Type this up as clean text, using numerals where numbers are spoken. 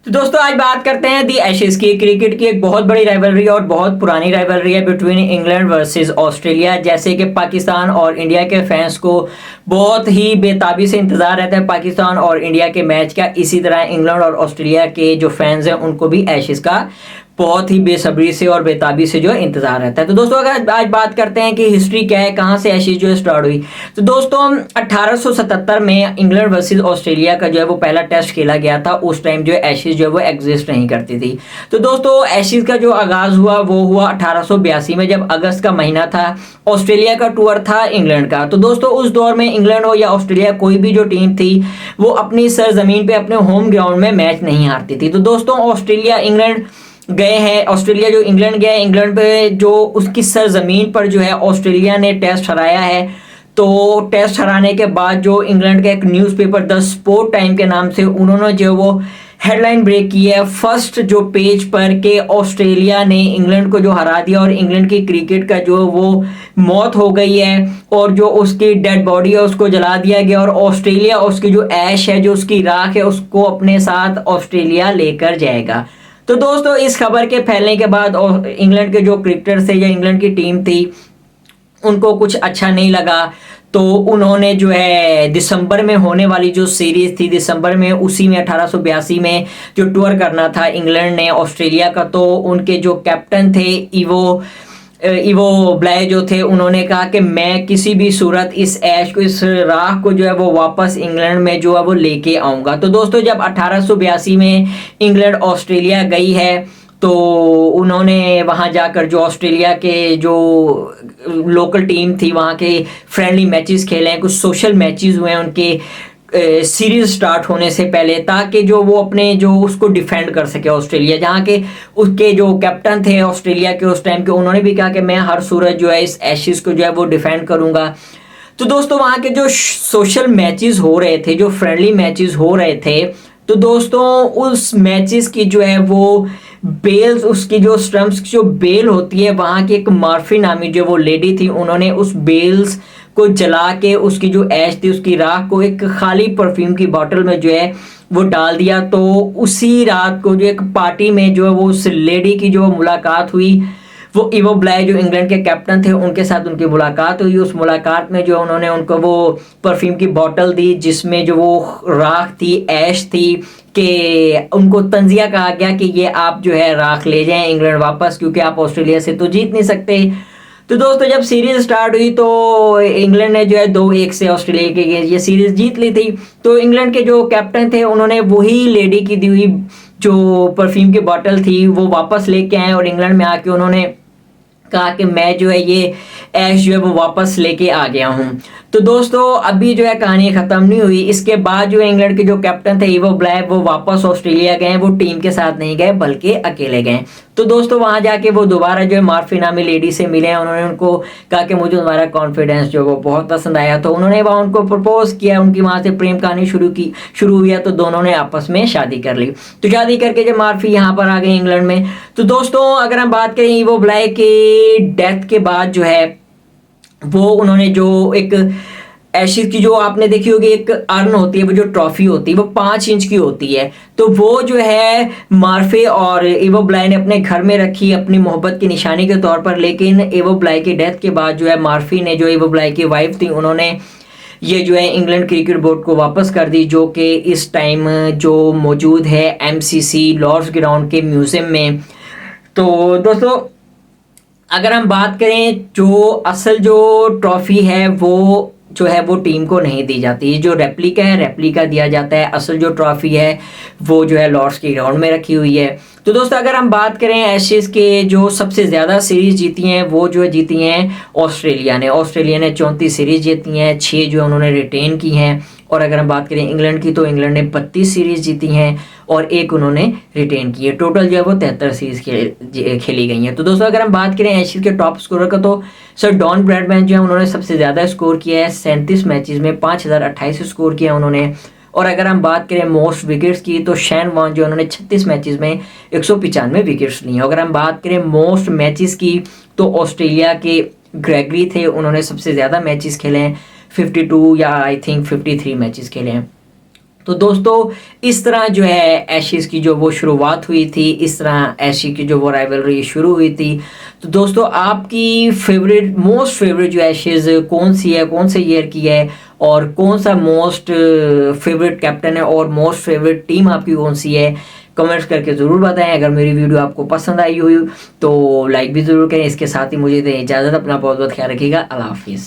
तो दोस्तों आज बात करते हैं दी एशेज की। क्रिकेट की एक बहुत बड़ी राइवलरी और बहुत पुरानी राइवलरी है बिटवीन इंग्लैंड वर्सेस ऑस्ट्रेलिया। जैसे कि पाकिस्तान और इंडिया के फैंस को बहुत ही बेताबी से इंतजार रहता है पाकिस्तान और इंडिया के मैच का, इसी तरह इंग्लैंड और ऑस्ट्रेलिया के जो फैंस हैं उनको भी एशेज का बहुत ही बेसब्री से और बेताबी से जो है इंतजार रहता है। तो दोस्तों अगर आज बात करते हैं कि हिस्ट्री क्या है, कहाँ से एशेज जो स्टार्ट हुई, तो दोस्तों 1877 में इंग्लैंड वर्सेस ऑस्ट्रेलिया का जो है वो पहला टेस्ट खेला गया था। उस टाइम जो है एशेज जो है वो एग्जिस्ट नहीं करती थी। तो दोस्तों एशेज का जो आगाज हुआ वो हुआ 1882 में, जब अगस्त का महीना था। ऑस्ट्रेलिया का टूर था इंग्लैंड का। तो दोस्तों उस दौर में इंग्लैंड हो या ऑस्ट्रेलिया, कोई भी जो टीम थी वो अपनी सरजमीन पे अपने होम ग्राउंड में मैच नहीं हारती थी। तो दोस्तों ऑस्ट्रेलिया इंग्लैंड गए हैं, ऑस्ट्रेलिया जो इंग्लैंड गया है, इंग्लैंड पे जो उसकी सरजमीन पर जो है ऑस्ट्रेलिया ने टेस्ट हराया है। तो टेस्ट हराने के बाद जो इंग्लैंड का एक न्यूज़पेपर द स्पोर्ट टाइम के नाम से उन्होंने जो वो हेडलाइन ब्रेक की है फर्स्ट जो पेज पर के ऑस्ट्रेलिया ने इंग्लैंड को जो हरा दिया और इंग्लैंड की क्रिकेट का जो वो मौत हो गई है और जो उसकी डेड बॉडी है उसको जला दिया गया और ऑस्ट्रेलिया उसकी जो ऐश है, जो उसकी राख है, उसको अपने साथ ऑस्ट्रेलिया लेकर जाएगा। तो दोस्तों इस खबर के फैलने के बाद इंग्लैंड के जो क्रिकेटर थे या इंग्लैंड की टीम थी उनको कुछ अच्छा नहीं लगा। तो उन्होंने जो है दिसंबर में होने वाली जो सीरीज थी, दिसंबर में उसी में 1882 में जो टूर करना था इंग्लैंड ने ऑस्ट्रेलिया का, तो उनके जो कैप्टन थे इवो ब्लाय जो थे, उन्होंने कहा कि मैं किसी भी सूरत इस ऐश को, इस राह को जो है वो वापस इंग्लैंड में जो है वो लेके आऊँगा। तो दोस्तों जब 1882 में इंग्लैंड ऑस्ट्रेलिया गई है तो उन्होंने वहाँ जाकर जो ऑस्ट्रेलिया के जो लोकल टीम थी वहाँ के फ्रेंडली मैचेस खेले हैं, कुछ सोशल मैचेस हुए हैं उनके सीरीज स्टार्ट होने से पहले, ताकि जो वो अपने जो उसको डिफेंड कर सके ऑस्ट्रेलिया। जहाँ के उसके जो कैप्टन थे ऑस्ट्रेलिया के उस टाइम के, उन्होंने भी कहा कि मैं हर सूरत जो है इस एशेज को जो है वो डिफेंड करूँगा। तो दोस्तों वहाँ के जो सोशल मैचेस हो रहे थे, जो फ्रेंडली मैचेस हो रहे थे, तो दोस्तों उस मैचेस की जो है वो बेल्स, उसकी जो स्टंप्स की जो बेल होती है, वहाँ की एक मार्फी नामी जो वो लेडी थी, उन्होंने उस बेल्स को जला के उसकी जो ऐश थी, उसकी राख को एक खाली परफ्यूम की बोतल में जो है वो डाल दिया। तो उसी रात को जो एक पार्टी में जो है वो उस लेडी की जो मुलाकात हुई, वो इवो ब्लाय जो इंग्लैंड के कैप्टन थे उनके साथ उनकी मुलाकात हुई। उस मुलाकात में जो उन्होंने उनको वो परफ्यूम की बोतल दी जिसमें जो वो राख थी, ऐश थी, कि उनको तंजिया कहा गया कि ये आप जो है राख ले जाएं इंग्लैंड वापस, क्योंकि आप ऑस्ट्रेलिया से तो जीत नहीं सकते। तो दोस्तों जब सीरीज स्टार्ट हुई तो इंग्लैंड ने जो है 2-1 से ऑस्ट्रेलिया के ये सीरीज जीत ली थी। तो इंग्लैंड के जो कैप्टन थे उन्होंने वही लेडी की दी हुई जो परफ्यूम की बोतल थी वो वापस लेके आए और इंग्लैंड में आके उन्होंने कहा कि मैं जो है ये ऐश जो है वो वापस लेके आ गया हूँ। तो दोस्तों अभी जो है कहानी ख़त्म नहीं हुई। इसके बाद जो इंग्लैंड के जो कैप्टन थे इवो ब्लाय, वो वापस ऑस्ट्रेलिया गए। वो टीम के साथ नहीं गए बल्कि अकेले गए। तो दोस्तों वहाँ जाके वो दोबारा जो है मार्फी नामी लेडी से मिले हैं। उन्होंने उनको कहा कि मुझे तुम्हारा कॉन्फिडेंस जो वो बहुत पसंद आया। तो उन्होंने वहाँ उनको प्रपोज किया, उनकी वहाँ से प्रेम कहानी शुरू हुई है। तो दोनों ने आपस में शादी कर ली। तो शादी करके जब मार्फी यहाँ पर आ गई इंग्लैंड में, तो दोस्तों अगर हम बात करें इवो ब्लाय के डेथ के बाद जो है वो उन्होंने जो एक एशेज की जो आपने देखी होगी एक अर्न होती है, वो जो ट्रॉफी होती है वो 5 इंच की होती है। तो वो जो है मार्फे और इवो ब्लाय ने अपने घर में रखी अपनी मोहब्बत की निशानी के तौर पर। लेकिन इवो ब्लाय की डेथ के बाद जो है मार्फी ने, जो इवो ब्लाय की वाइफ थी, उन्होंने ये जो है इंग्लैंड क्रिकेट बोर्ड को वापस कर दी, जो कि इस टाइम जो मौजूद है MCC लॉर्ड्स ग्राउंड के म्यूजियम में। तो दोस्तों अगर हम बात करें जो असल जो ट्रॉफी है वो जो है वो टीम को नहीं दी जाती। जो रेप्लिका है, रेप्लिका दिया जाता है। असल जो ट्रॉफी है वो जो है लॉर्ड्स के ग्राउंड में रखी हुई है। तो दोस्तों अगर हम बात करें एशेज के जो सबसे ज़्यादा सीरीज जीती हैं वो जो है जीती हैं ऑस्ट्रेलिया ने। ऑस्ट्रेलिया ने 34 सीरीज जीती हैं, 6 जो उन्होंने रिटेन की हैं। और अगर हम बात करें इंग्लैंड की तो इंग्लैंड ने 32 सीरीज जीती हैं और 1 उन्होंने रिटेन की है। टोटल जो है वो 73 सीरीज खेली गई हैं। तो दोस्तों अगर हम बात करें एशेज के टॉप स्कोरर का तो सर डॉन ब्रैडमैन जो है उन्होंने सबसे ज़्यादा स्कोर किया है। 37 मैचेस में 5028 स्कोर किया उन्होंने। और अगर हम बात करें मोस्ट विकेट्स की तो शैन वॉर्न जो उन्होंने 36 मैचेस में 195 विकेट्स लिए। अगर हम बात करें मोस्ट मैचेस की तो ऑस्ट्रेलिया के ग्रेगरी थे, उन्होंने सबसे ज़्यादा मैचेस खेले हैं, 52 या आई थिंक 53 मैचेस खेले हैं। तो दोस्तों इस तरह जो है एशेज़ की जो वो शुरुआत हुई थी, इस तरह एशेज़ की जो वो राइवलरी शुरू हुई थी। तो दोस्तों आपकी फेवरेट मोस्ट फेवरेट जो एशेज़ कौन सी है, कौन से ईयर की है और कौन सा मोस्ट फेवरेट कैप्टन है और मोस्ट फेवरेट टीम आपकी कौन सी है, कमेंट्स करके ज़रूर बताएं। अगर मेरी वीडियो आपको पसंद आई हुई तो लाइक भी ज़रूर करें। इसके साथ ही मुझे दें इजाज़त, अपना बहुत बहुत ख्याल रखिएगा। अल्लाह हाफिज़।